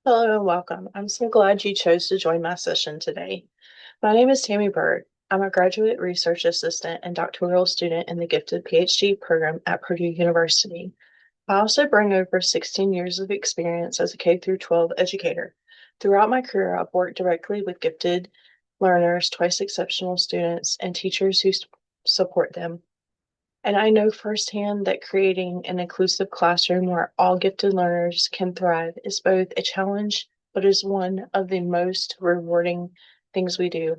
Hello and welcome. I'm so glad you chose to join my session today. My name is Tammy Bird. I'm a graduate research assistant and doctoral student in the Gifted PhD program at Purdue University. I also bring over 16 years of experience as a K through 12 educator. Throughout my career, I've worked directly with gifted learners, twice exceptional students, and teachers who support them. And I know firsthand that creating an inclusive classroom where all gifted learners can thrive is both a challenge, but is one of the most rewarding things we do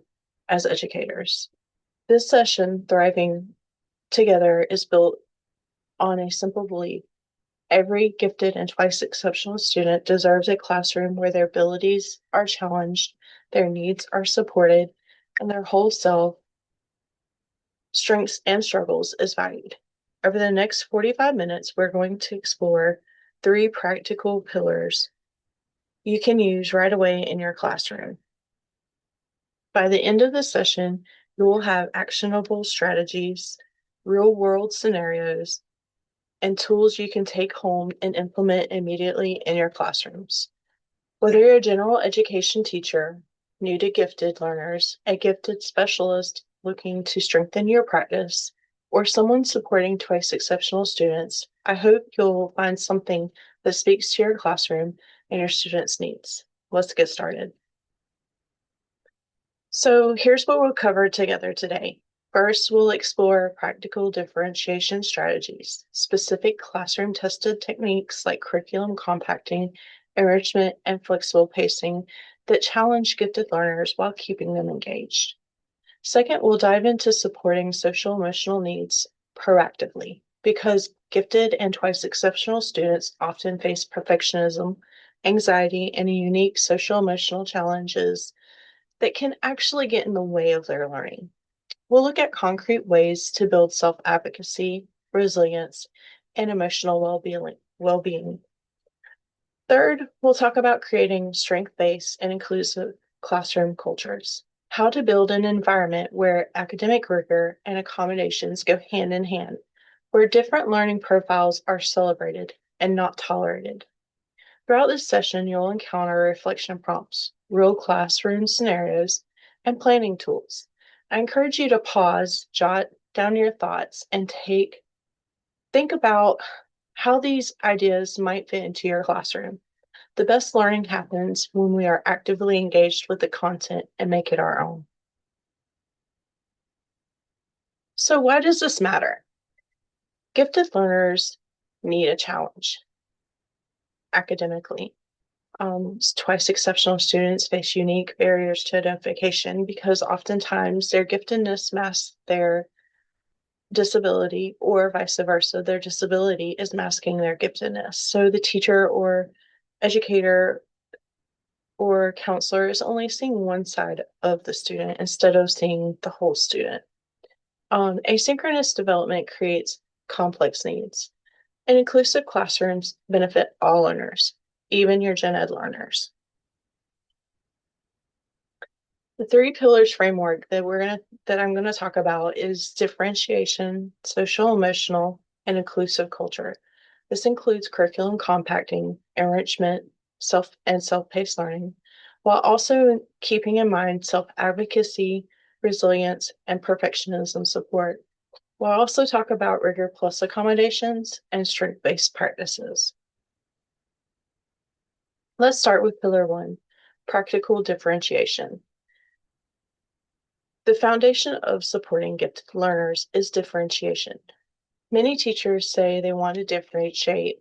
as educators. This session, Thriving Together, is built on a simple belief. Every gifted and twice exceptional student deserves a classroom where their abilities are challenged, their needs are supported, and their whole self, strengths, and struggles is valued. Over the next 45 minutes, we're going to explore three practical pillars you can use right away in your classroom. By the end of the session, you will have actionable strategies, real world scenarios, and tools you can take home and implement immediately in your classrooms. Whether you're a general education teacher, new to gifted learners, a gifted specialist looking to strengthen your practice, or someone supporting twice exceptional students, I hope you'll find something that speaks to your classroom and your students' needs. Let's get started. So here's what we'll cover together today. First, we'll explore practical differentiation strategies, specific classroom tested techniques like curriculum compacting, enrichment, and flexible pacing that challenge gifted learners while keeping them engaged. Second, we'll dive into supporting social emotional needs proactively because gifted and twice exceptional students often face perfectionism, anxiety, and unique social emotional challenges that can actually get in the way of their learning. We'll look at concrete ways to build self-advocacy, resilience, and emotional well-being. Third, we'll talk about creating strength-based and inclusive classroom cultures, how to build an environment where academic rigor and accommodations go hand in hand, where different learning profiles are celebrated and not tolerated. Throughout this session, you'll encounter reflection prompts, real classroom scenarios, and planning tools. I encourage you to pause, jot down your thoughts, and think about how these ideas might fit into your classroom. The best learning happens when we are actively engaged with the content and make it our own. So why does this matter? Gifted learners need a challenge academically. Twice exceptional students face unique barriers to identification because oftentimes their giftedness masks their disability, or vice versa. Their disability is masking their giftedness. So the teacher or educator or counselor is only seeing one side of the student instead of seeing the whole student. Asynchronous development creates complex needs, and inclusive classrooms benefit all learners, even your gen ed learners. The three pillars framework that I'm gonna talk about is differentiation, social emotional, and inclusive culture. This includes curriculum compacting, enrichment, self-paced learning, while also keeping in mind self-advocacy, resilience, and perfectionism support. We'll also talk about rigor plus accommodations and strength-based practices. Let's start with pillar one, practical differentiation. The foundation of supporting gifted learners is differentiation. Many teachers say they want to differentiate,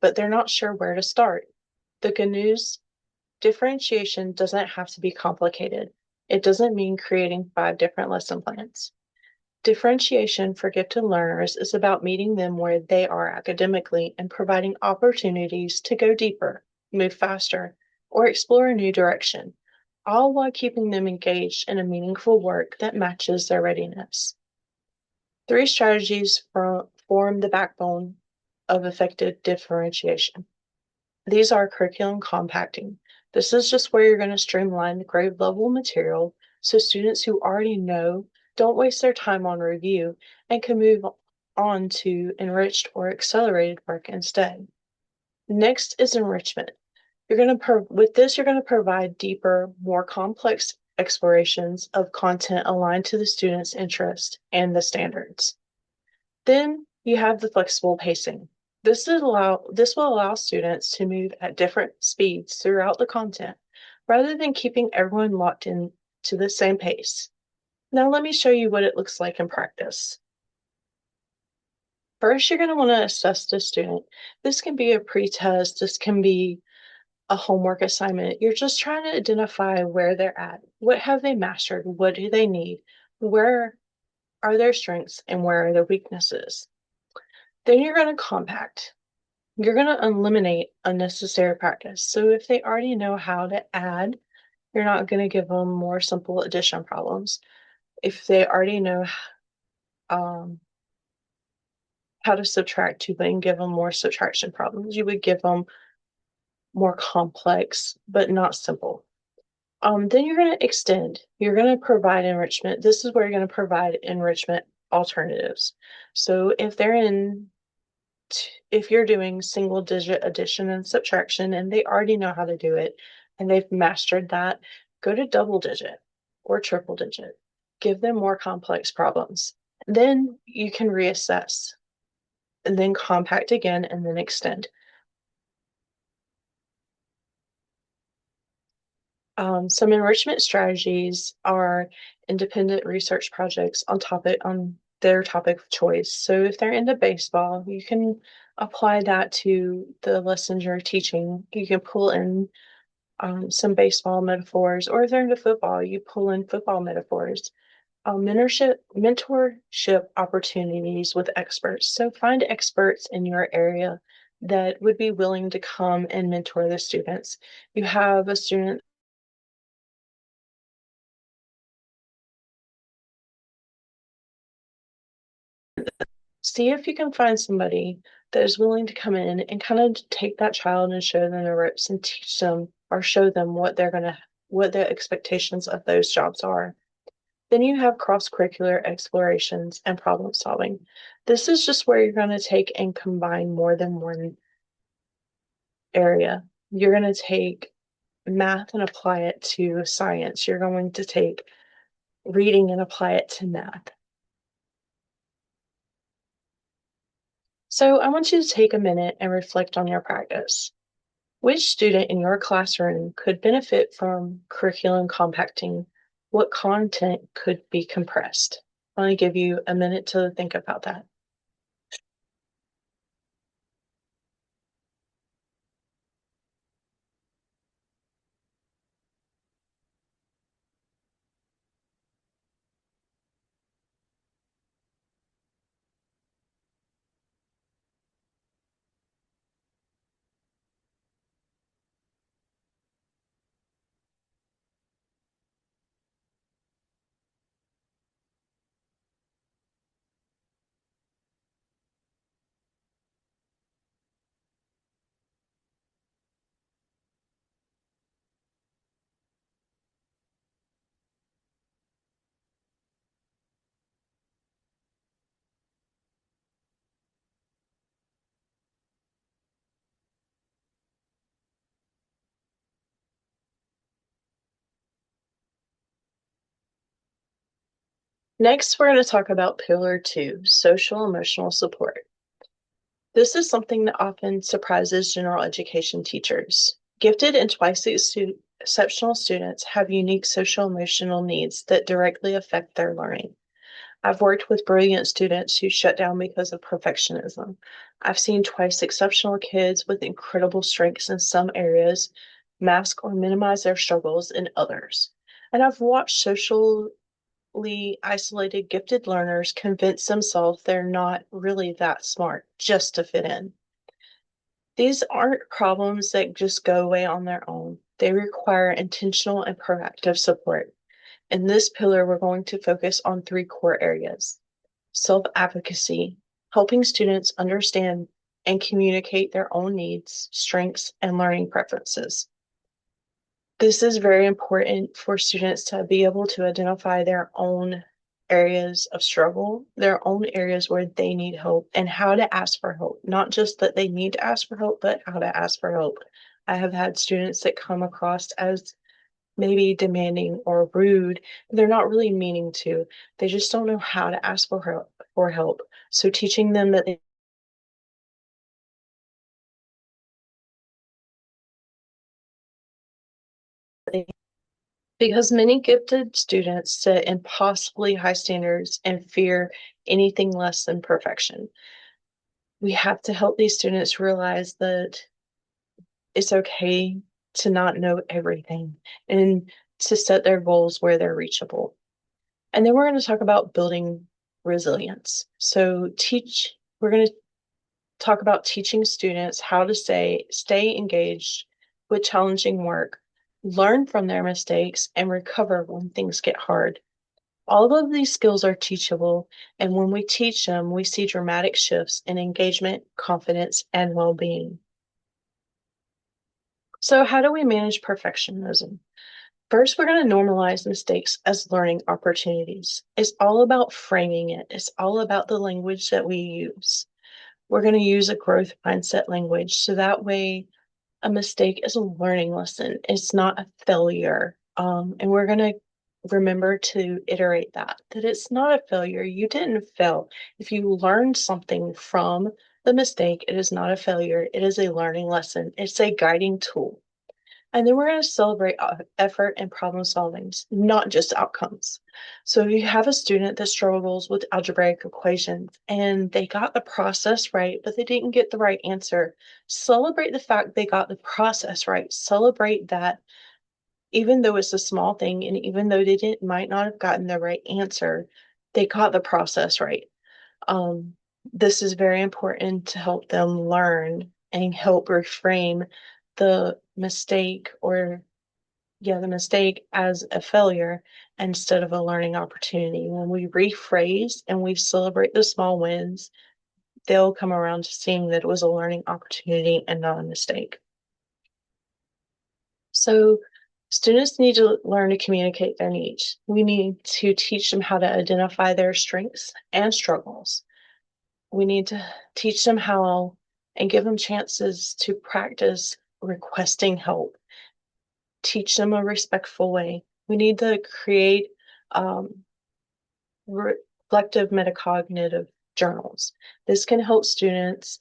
but they're not sure where to start. The good news, differentiation doesn't have to be complicated. It doesn't mean creating 5 different lesson plans. Differentiation for gifted learners is about meeting them where they are academically and providing opportunities to go deeper, move faster, or explore a new direction, all while keeping them engaged in a meaningful work that matches their readiness. 3 strategies form the backbone of effective differentiation. These are curriculum compacting. This is just where you're going to streamline the grade level material so students who already know don't waste their time on review and can move on to enriched or accelerated work instead. Next is enrichment. With this, you're going to provide deeper, more complex explorations of content aligned to the student's interest and the standards. Then you have the flexible pacing. This will allow students to move at different speeds throughout the content rather than keeping everyone locked in to the same pace. Now let me show you what it looks like in practice. First, you're going to want to assess the student. This can be a pretest, this can be a homework assignment. You're just trying to identify where they're at. What have they mastered? What do they need? Where are their strengths and where are their weaknesses? Then you're going to compact. You're going to eliminate unnecessary practice. So if they already know how to add, you're not going to give them more simple addition problems. If they already know how to subtract, you wouldn't give them more subtraction problems. You would give them more complex, but not simple. Then you're going to extend. You're going to provide enrichment. This is where you're going to provide enrichment alternatives. So if you're doing single digit addition and subtraction and they already know how to do it and they've mastered that, go to double digit or triple digit. Give them more complex problems. Then you can reassess and then compact again and then extend. Some enrichment strategies are independent research projects on their topic of choice. So if they're into baseball, you can apply that to the lessons you're teaching. You can pull in some baseball metaphors, or if they're into football, you pull in football metaphors. Mentorship opportunities with experts. So find experts in your area that would be willing to come and mentor the students. You have a student. See if you can find somebody that is willing to come in and kind of take that child and show them the ropes and teach them or show them what the expectations of those jobs are. Then you have cross-curricular explorations and problem solving. This is just where you're going to take and combine more than one area. You're going to take math and apply it to science. You're going to take reading and apply it to math. So I want you to take a minute and reflect on your practice. Which student in your classroom could benefit from curriculum compacting? What content could be compressed? I'm going to give you a minute to think about that. Next, we're going to talk about Pillar 2, social emotional support. This is something that often surprises general education teachers. Gifted and twice exceptional students have unique social emotional needs that directly affect their learning. I've worked with brilliant students who shut down because of perfectionism. I've seen twice exceptional kids with incredible strengths in some areas mask or minimize their struggles in others. And I've watched socially isolated gifted learners convince themselves they're not really that smart just to fit in. These aren't problems that just go away on their own. They require intentional and proactive support. In this pillar, we're going to focus on three core areas: self-advocacy, helping students understand and communicate their own needs, strengths, and learning preferences. This is very important for students to be able to identify their own areas of struggle, their own areas where they need help, and how to ask for help. Not just that they need to ask for help, but how to ask for help. I have had students that come across as maybe demanding or rude. They're not really meaning to. They just don't know how to ask for help. So teaching them that because many gifted students set impossibly high standards and fear anything less than perfection. We have to help these students realize that it's okay to not know everything and to set their goals where they're reachable. And then we're going to talk about building resilience. We're going to talk about teaching students how to stay engaged with challenging work, learn from their mistakes, and recover when things get hard. All of these skills are teachable, and when we teach them, we see dramatic shifts in engagement, confidence, and well being. So, how do we manage perfectionism? First, we're going to normalize mistakes as learning opportunities. It's all about framing it, it's all about the language that we use. We're going to use a growth mindset language so that way a mistake is a learning lesson, it's not a failure. And we're going to remember to iterate that it's not a failure. You didn't fail. If you learned something from the mistake, it is not a failure. It is a learning lesson. It's a guiding tool. And then we're going to celebrate effort and problem solving, not just outcomes. So if you have a student that struggles with algebraic equations and they got the process right, but they didn't get the right answer, celebrate the fact they got the process right. Celebrate that even though it's a small thing and even though might not have gotten the right answer, they got the process right. Um, this is very important to help them learn and help reframe the mistake or the mistake as a failure instead of a learning opportunity. When we rephrase and we celebrate the small wins, they'll come around to seeing that it was a learning opportunity and not a mistake. So students need to learn to communicate their needs. We need to teach them how to identify their strengths and struggles. We need to teach them how and give them chances to practice requesting help, teach them a respectful way. We need to create um, reflective metacognitive journals. This can help students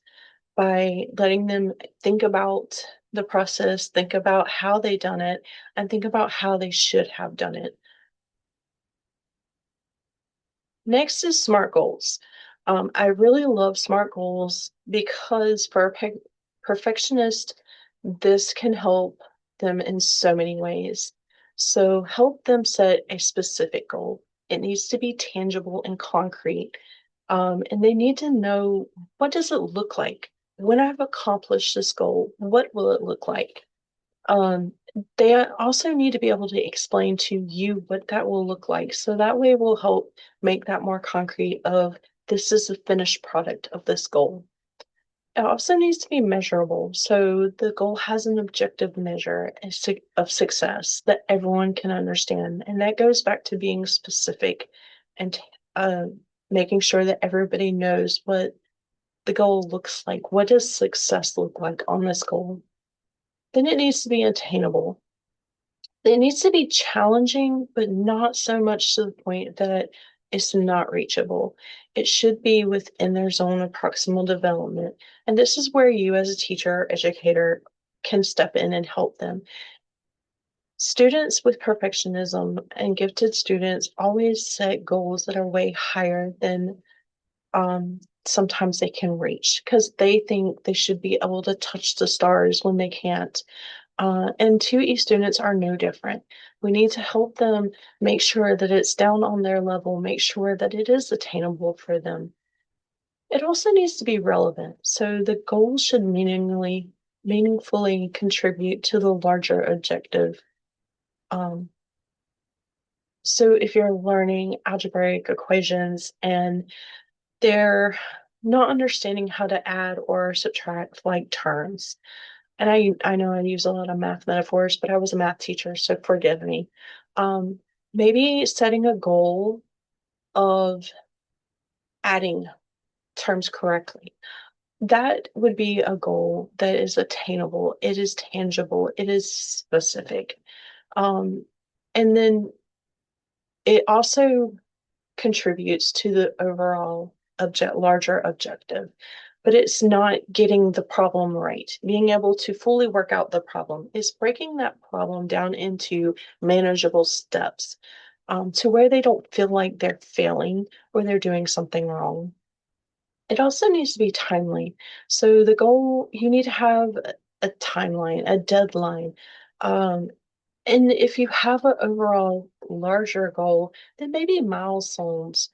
by letting them think about the process, think about how they done it, and think about how they should have done it. Next is SMART goals. I really love SMART goals because for a perfectionist, this can help them in so many ways. So help them set a specific goal. It needs to be tangible and concrete. And they need to know, what does it look like? When I've accomplished this goal, what will it look like? Um, they also need to be able to explain to you what that will look like. So that way will help make that more concrete of this is the finished product of this goal. It also needs to be measurable. So the goal has an objective measure of success that everyone can understand. And that goes back to being specific and uh, making sure that everybody knows what the goal looks like. What does success look like on this goal? Then it needs to be attainable. It needs to be challenging, but not so much to the point that it's not reachable. It should be within their zone of proximal development. And this is where you, as a teacher or educator, can step in and help them. Students with perfectionism and gifted students always set goals that are way higher than sometimes they can reach because they think they should be able to touch the stars when they can't. And 2E students are no different. We need to help them make sure that it's down on their level, make sure that it is attainable for them. It also needs to be relevant. So the goals should meaningfully contribute to the larger objective. Um, so if you're learning algebraic equations and they're not understanding how to add or subtract like terms, and I know I use a lot of math metaphors, but I was a math teacher, so forgive me. Um, Maybe setting a goal of adding terms correctly. That would be a goal that is attainable, it is tangible, it is specific. And then it also contributes to the overall larger objective. But it's not getting the problem right. Being able to fully work out the problem is breaking that problem down into manageable steps, to where they don't feel like they're failing or they're doing something wrong. It also needs to be timely. So the goal, you need to have a timeline, a deadline. Um, and if you have an overall larger goal, then maybe milestones,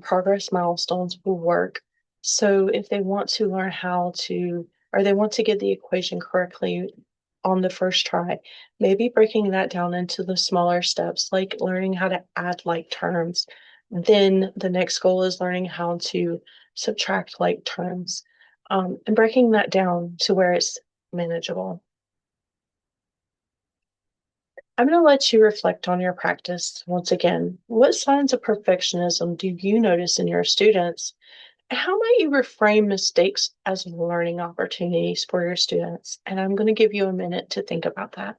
progress milestones will work. So if they want to learn how to, or they want to get the equation correctly on the first try, maybe breaking that down into the smaller steps, like learning how to add like terms. Then the next goal is learning how to subtract like terms, and breaking that down to where it's manageable. I'm going to let you reflect on your practice once again. What signs of perfectionism do you notice in your students? And how might you reframe mistakes as learning opportunities for your students? And I'm going to give you a minute to think about that.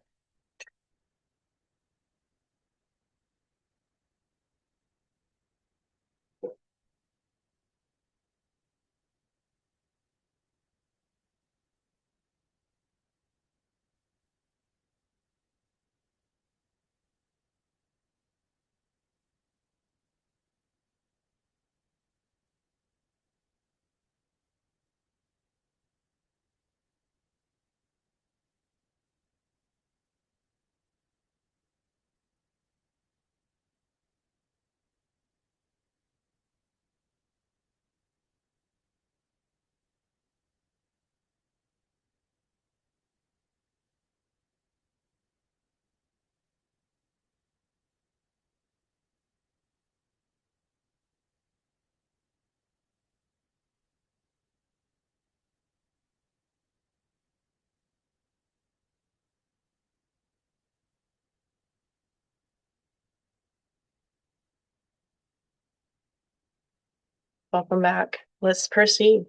Welcome back. Let's proceed.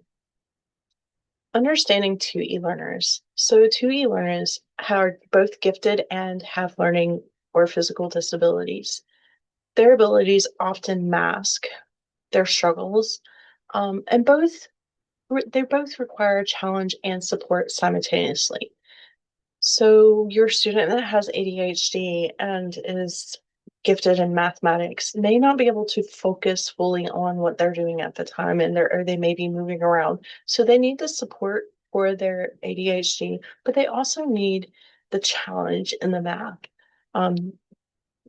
Understanding two e-learners. So two e-learners are both gifted and have learning or physical disabilities. Their abilities often mask their struggles, and they both require challenge and support simultaneously. So your student that has ADHD and is gifted in mathematics may not be able to focus fully on what they're doing at the time, and they may be moving around. So they need the support for their ADHD, but they also need the challenge in the math.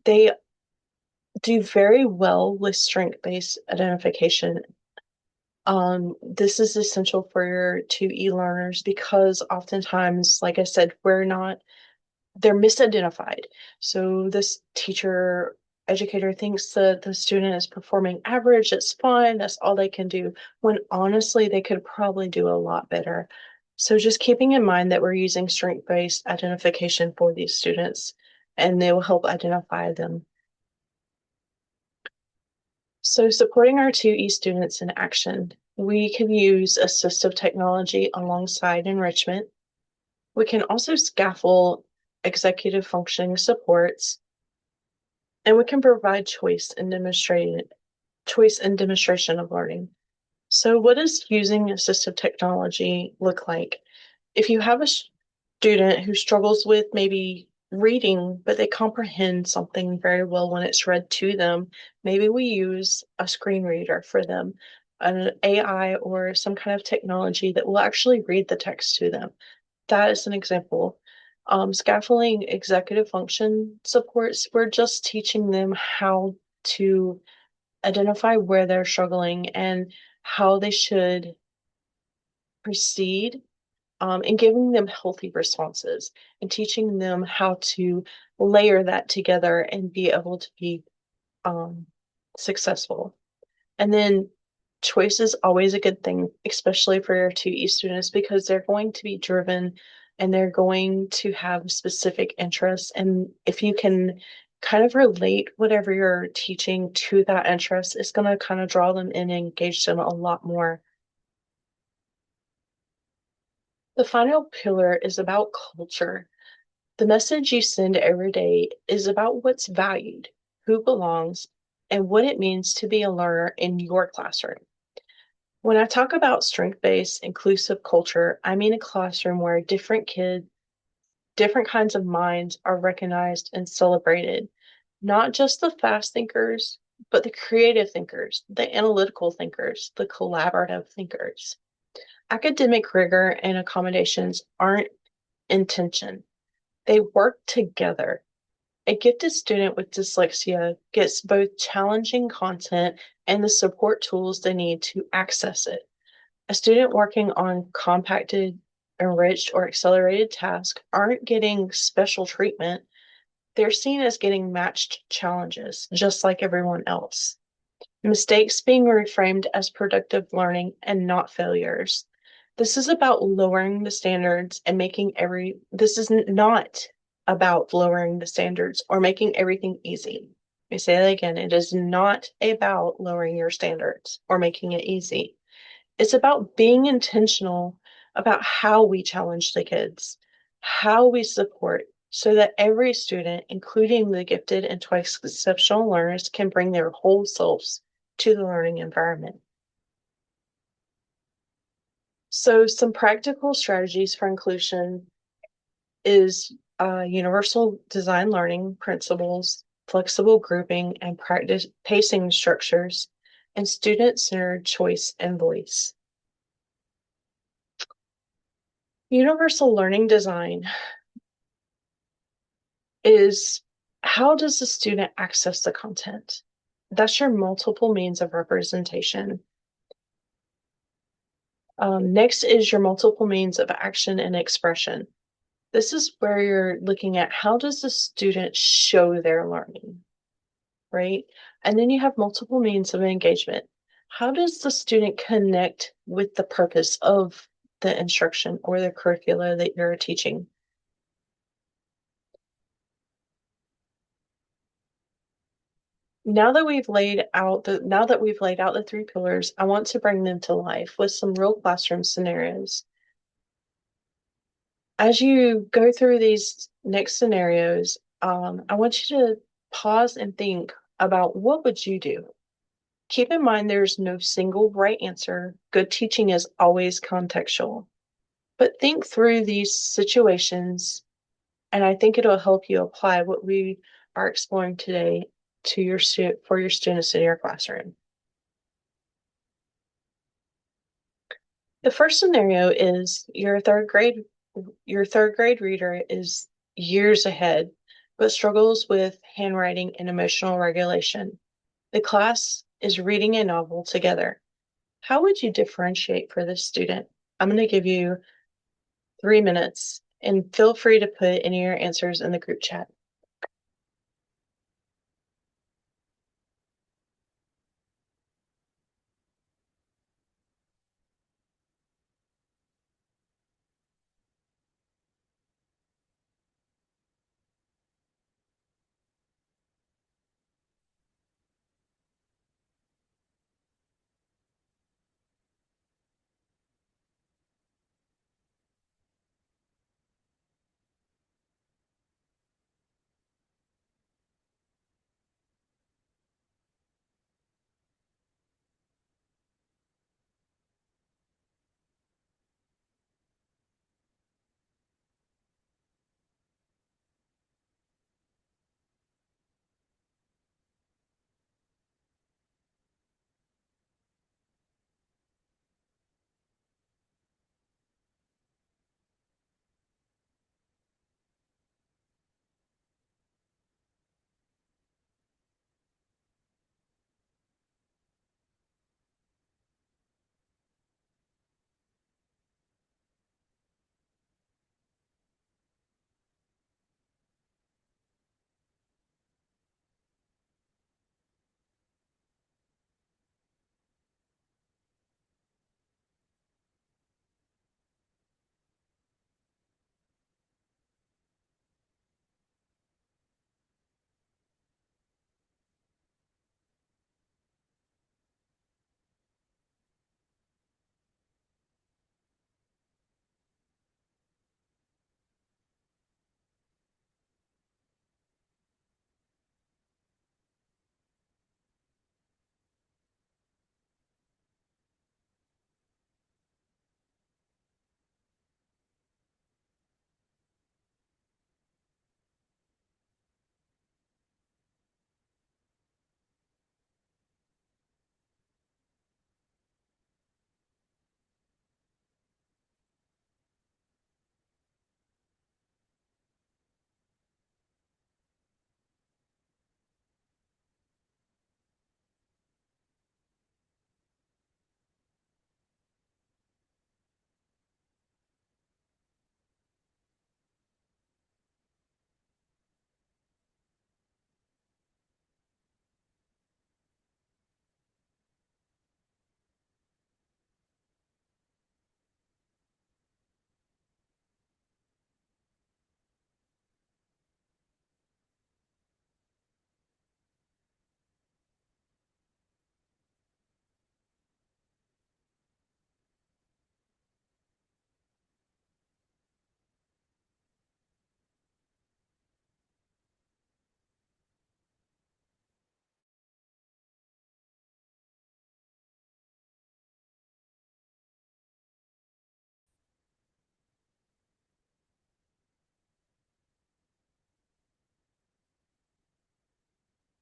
They do very well with strength-based identification. This is essential for your two e-learners because oftentimes, like I said, they're misidentified. So this teacher educator thinks that the student is performing average, it's fine, that's all they can do, when honestly they could probably do a lot better. So just keeping in mind that we're using strength-based identification for these students, and they will help identify them. So supporting our 2E students in action, we can use assistive technology alongside enrichment. We can also scaffold executive functioning supports, and we can provide choice and demonstration of learning. So what does using assistive technology look like? If you have a student who struggles with maybe reading, but they comprehend something very well when it's read to them, maybe we use a screen reader for them, an AI or some kind of technology that will actually read the text to them. That is an example. Scaffolding executive function supports, we're just teaching them how to identify where they're struggling and how they should proceed, and giving them healthy responses and teaching them how to layer that together and be able to be um, successful. And then choice is always a good thing, especially for your 2E students, because they're going to be driven and they're going to have specific interests. And if you can kind of relate whatever you're teaching to that interest. It's going to kind of draw them in and engage them a lot more. The final pillar is about culture. The message you send every day is about what's valued, who belongs, and what it means to be a learner in your classroom. When I talk about strength-based, inclusive culture, I mean a classroom where different kinds of minds are recognized and celebrated. Not just the fast thinkers, but the creative thinkers, the analytical thinkers, the collaborative thinkers. Academic rigor and accommodations aren't in tension. They work together. A gifted student with dyslexia gets both challenging content and the support tools they need to access it. A student working on compacted, enriched, or accelerated tasks aren't getting special treatment. They're seen as getting matched challenges, just like everyone else. Mistakes being reframed as productive learning and not failures. This is about lowering the standards and this is not about lowering the standards or making everything easy. Let me say that again. It is not about lowering your standards or making it easy. It's about being intentional about how we challenge the kids, how we support, so that every student, including the gifted and twice exceptional learners, can bring their whole selves to the learning environment. So some practical strategies for inclusion is universal design learning principles, flexible grouping and practice pacing structures, and student-centered choice and voice. Universal learning design is how does the student access the content? That's your multiple means of representation. Next is your multiple means of action and expression. This is where you're looking at how does the student show their learning, right? And then you have multiple means of engagement. How does the student connect with the purpose of the instruction or the curricula that you're teaching? Now that we've laid out the three pillars, I want to bring them to life with some real classroom scenarios. As you go through these next scenarios, I want you to pause and think about what would you do? Keep in mind there's no single right answer. Good teaching is always contextual. But think through these situations, and I think it'll help you apply what we are exploring today to for your students in your classroom. The first scenario is your third grade reader is years ahead, but struggles with handwriting and emotional regulation. The class is reading a novel together. How would you differentiate for this student? I'm going to give you 3 minutes and feel free to put any of your answers in the group chat.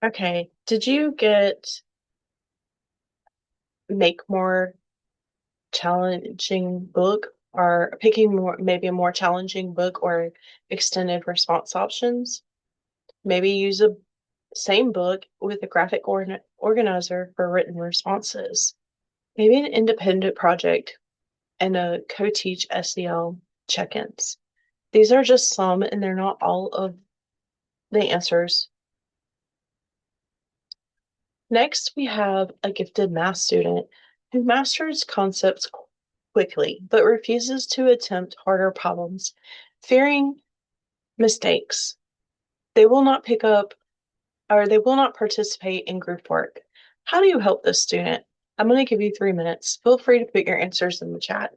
Okay, did you get make more challenging book or picking more, maybe a more challenging book or extended response options? Maybe use a same book with a graphic organizer for written responses. Maybe an independent project and a co-teach SEL check-ins. These are just some, and they're not all of the answers. Next, we have a gifted math student who masters concepts quickly, but refuses to attempt harder problems, fearing mistakes. They will not pick up or they will not participate in group work. How do you help this student? I'm going to give you 3 minutes. Feel free to put your answers in the chat.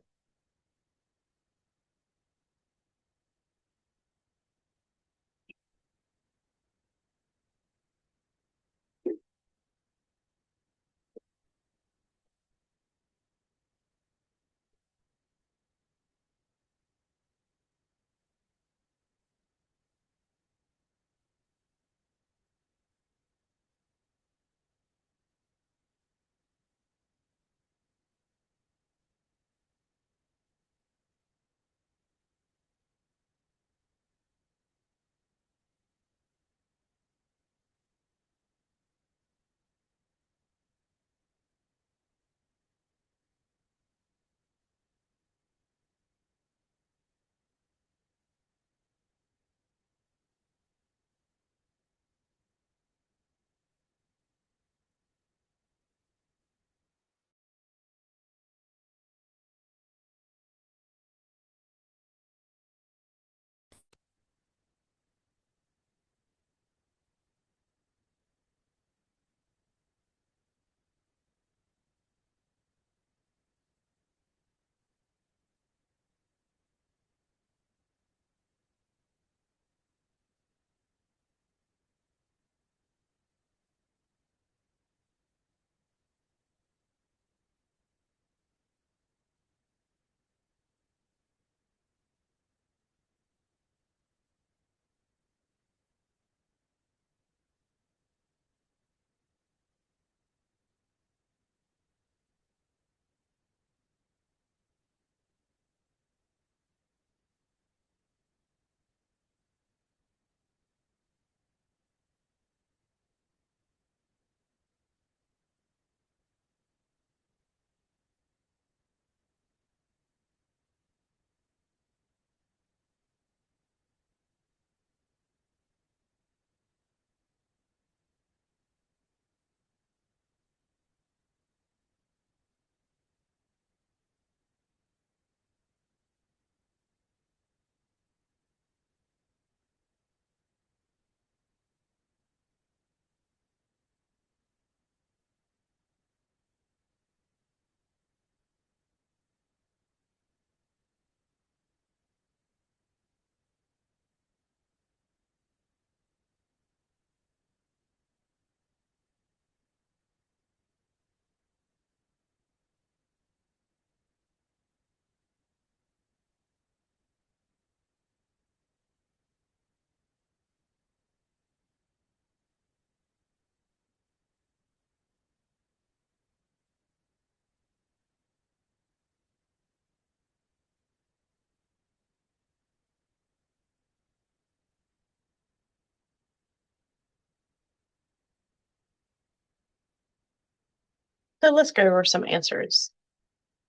So let's go over some answers.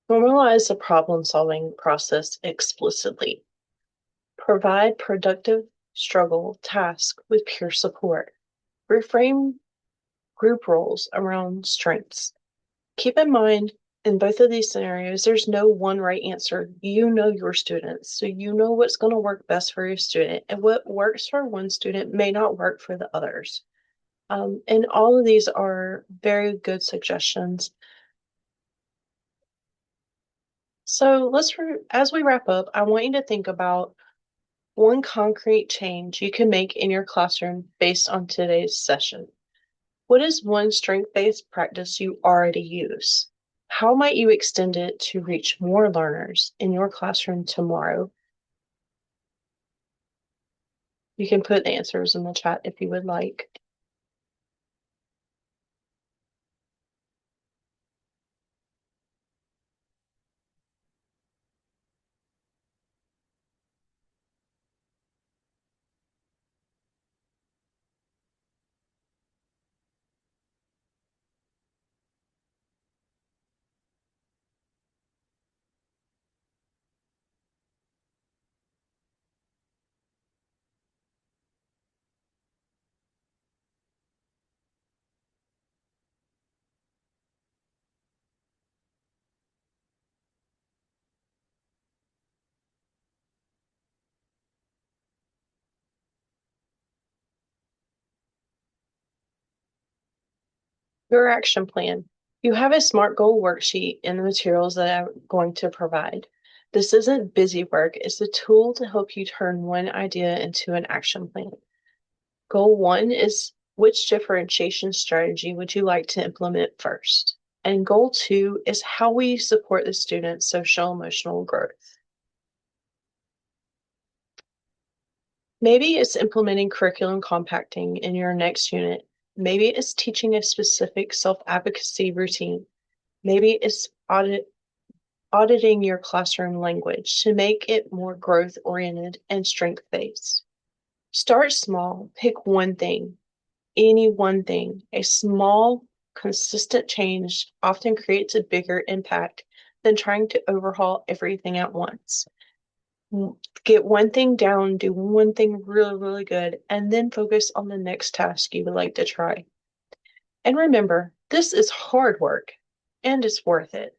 Normalize the problem solving process explicitly. Provide productive struggle task with peer support. Reframe group roles around strengths. Keep in mind, in both of these scenarios, there's no one right answer. You know your students, so you know what's going to work best for your student, and what works for one student may not work for the others. And all of these are very good suggestions. So as we wrap up, I want you to think about one concrete change you can make in your classroom based on today's session. What is one strength-based practice you already use? How might you extend it to reach more learners in your classroom tomorrow? You can put answers in the chat if you would like. Your action plan. You have a SMART goal worksheet in the materials that I'm going to provide. This isn't busy work, it's a tool to help you turn one idea into an action plan. Goal 1 is which differentiation strategy would you like to implement first? And goal 2 is how we support the student's social emotional growth. Maybe it's implementing curriculum compacting in your next unit. Maybe it's teaching a specific self-advocacy routine. Maybe it's auditing your classroom language to make it more growth-oriented and strength-based. Start small, pick one thing, any one thing. A small, consistent change often creates a bigger impact than trying to overhaul everything at once. Get one thing down, do one thing really, really good, and then focus on the next task you would like to try. And remember, this is hard work, and it's worth it.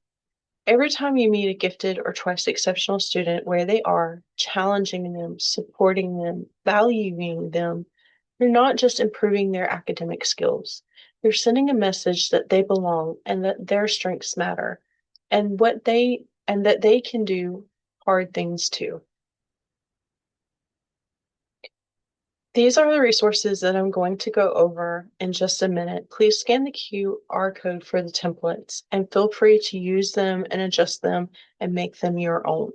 Every time you meet a gifted or twice exceptional student where they are, challenging them, supporting them, valuing them, you're not just improving their academic skills. You're sending a message that they belong and that their strengths matter and that they can do hard things too. These are the resources that I'm going to go over in just a minute. Please scan the QR code for the templates and feel free to use them and adjust them and make them your own.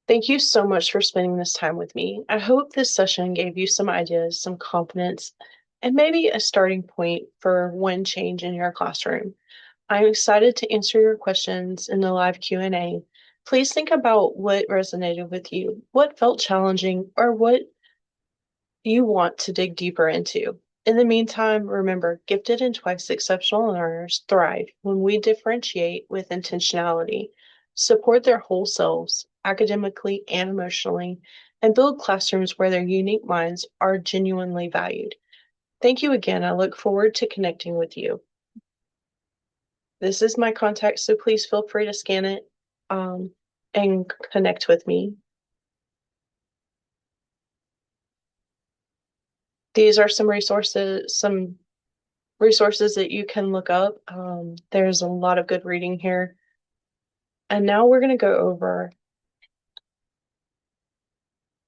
Thank you so much for spending this time with me. I hope this session gave you some ideas, some confidence, and maybe a starting point for one change in your classroom. I'm excited to answer your questions in the live Q&A. Please think about what resonated with you, what felt challenging, or what you want to dig deeper into. In the meantime, remember, gifted and twice exceptional learners thrive when we differentiate with intentionality, support their whole selves, academically and emotionally, and build classrooms where their unique minds are genuinely valued. Thank you again. I look forward to connecting with you. This is my contact, so please feel free to scan it and connect with me. These are some resources that you can look up. There's a lot of good reading here. And now we're going to go over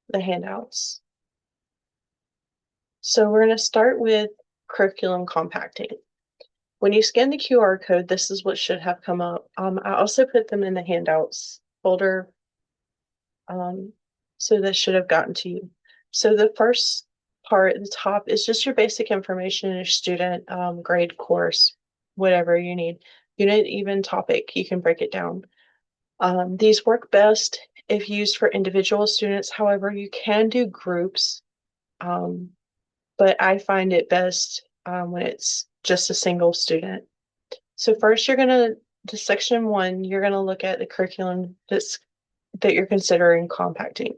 the handouts. So we're going to start with curriculum compacting. When you scan the QR code, this is what should have come up. I also put them in the handouts folder, so this should have gotten to you. So the first part at the top is just your basic information in your student, grade, course, whatever you need. Unit, even topic, you can break it down. These work best if used for individual students. However, you can do groups, but I find it best when it's just a single student. So first, to section 1, you're gonna look at the curriculum that you're considering compacting.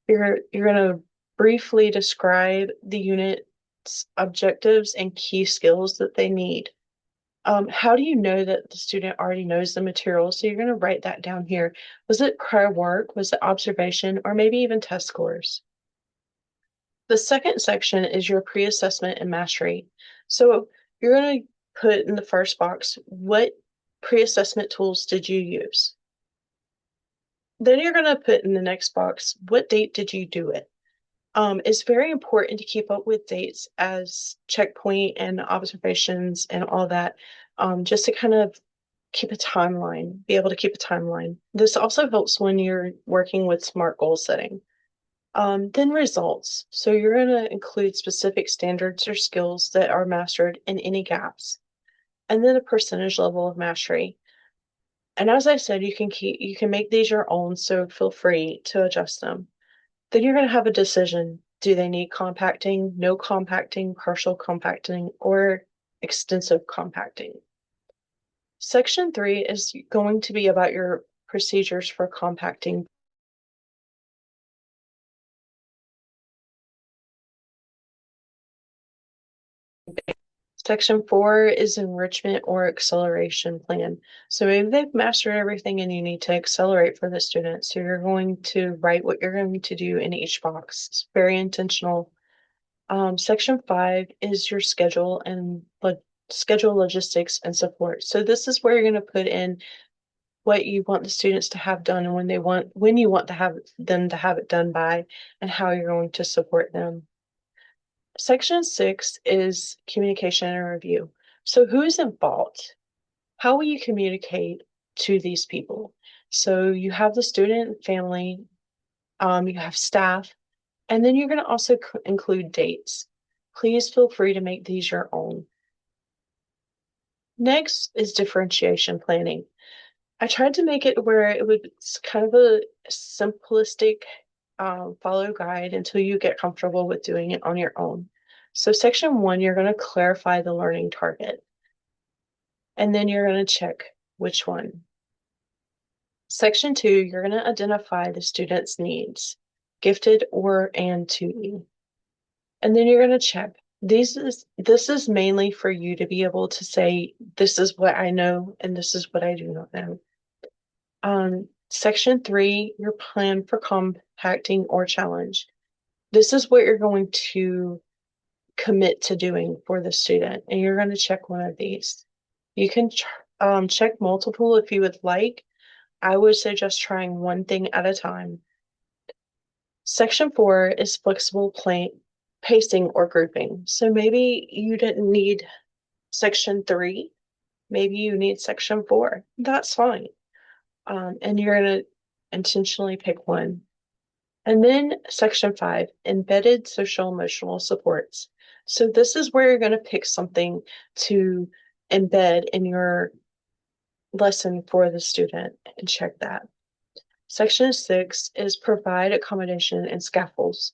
You're gonna briefly describe the unit's objectives and key skills that they need. How do you know that the student already knows the material? So you're going to write that down here. Was it prior work? Was it observation? Or maybe even test scores? The second section is your pre-assessment and mastery. So you're going to put in the first box, what pre-assessment tools did you use? Then you're going to put in the next box, what date did you do it? It's very important to keep up with dates as checkpoint and observations and all that, just to kind of keep a timeline, be able to keep a timeline. This also helps when you're working with SMART goal setting. Then results. So you're going to include specific standards or skills that are mastered in any gaps. And then a percentage level of mastery. And as I said, you can make these your own, so feel free to adjust them. Then you're going to have a decision. Do they need compacting, no compacting, partial compacting, or extensive compacting? Section 3 is going to be about your procedures for compacting. Section 4 is enrichment or acceleration plan. So maybe they've mastered everything and you need to accelerate for the student. So you're going to write what you're going to do in each box. It's very intentional. Section 5 is your schedule and schedule logistics and support. So this is where you're going to put in what you want the students to have done and when you want to have them to have it done by and how you're going to support them. Section 6 is communication and review. So who is involved? How will you communicate to these people? So you have the student, family, you have staff, and then you're going to also include dates. Please feel free to make these your own. Next is differentiation planning. I tried to make it where it's kind of a simplistic follow guide until you get comfortable with doing it on your own. So section 1, you're going to clarify the learning target. And then you're going to check which one. Section 2, you're going to identify the student's needs, gifted or and 2E. And then you're going to check. This is mainly for you to be able to say, this is what I know and this is what I do not know. Section 3, your plan for compacting or challenge. This is what you're going to commit to doing for the student, and you're going to check one of these. You can check multiple if you would like. I would suggest trying one thing at a time. Section 4 is flexible pacing or grouping. So maybe you didn't need section 3. Maybe you need section 4. That's fine. And you're going to intentionally pick one. And then section 5, embedded social emotional supports. So this is where you're going to pick something to embed in your lesson for the student and check that. Section 6 is provide accommodation and scaffolds.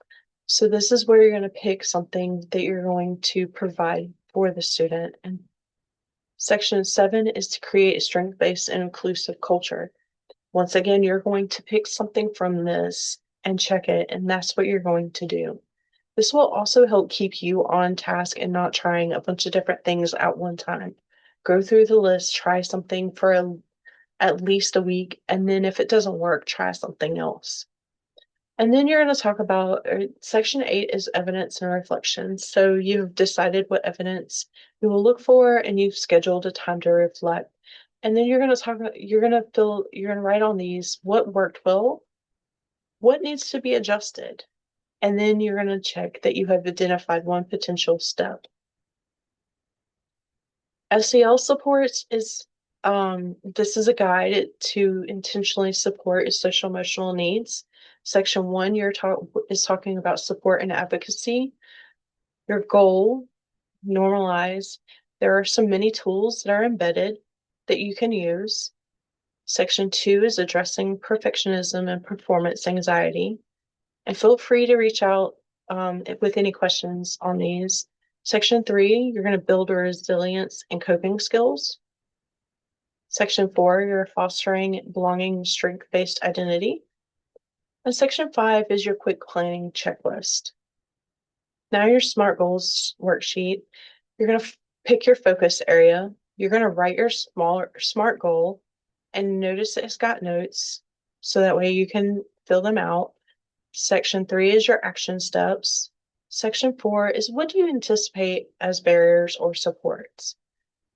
So this is where you're going to pick something that you're going to provide for the student. And section 7 is to create a strength-based and inclusive culture. Once again, you're going to pick something from this and check it, and that's what you're going to do. This will also help keep you on task and not trying a bunch of different things at one time. Go through the list, try something for at least a week, and then if it doesn't work, try something else. And then you're going to talk about section 8 is evidence and reflection. So you've decided what evidence you will look for, and you've scheduled a time to reflect. And then you're going to write on these what worked well, what needs to be adjusted. And then you're going to check that you have identified one potential step. SEL supports is this is a guide to intentionally support social emotional needs. Section 1 is talking about support and advocacy. Your goal, normalize. There are so many tools that are embedded that you can use. Section 2 is addressing perfectionism and performance anxiety. And feel free to reach out with any questions on these. Section 3, you're going to build resilience and coping skills. Section 4, you're fostering belonging, strength-based identity. And section 5 is your quick planning checklist. Now your SMART goals worksheet, you're going to pick your focus area. You're going to write your SMART goal and notice it's got notes so that way you can fill them out. Section 3 is your action steps. Section 4 is what do you anticipate as barriers or supports.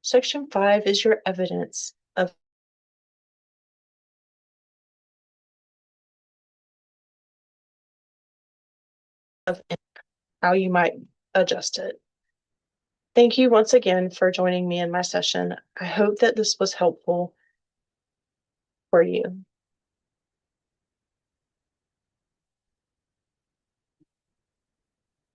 Section 5 is your evidence of how you might adjust it. Thank you once again for joining me in my session. I hope that this was helpful for you.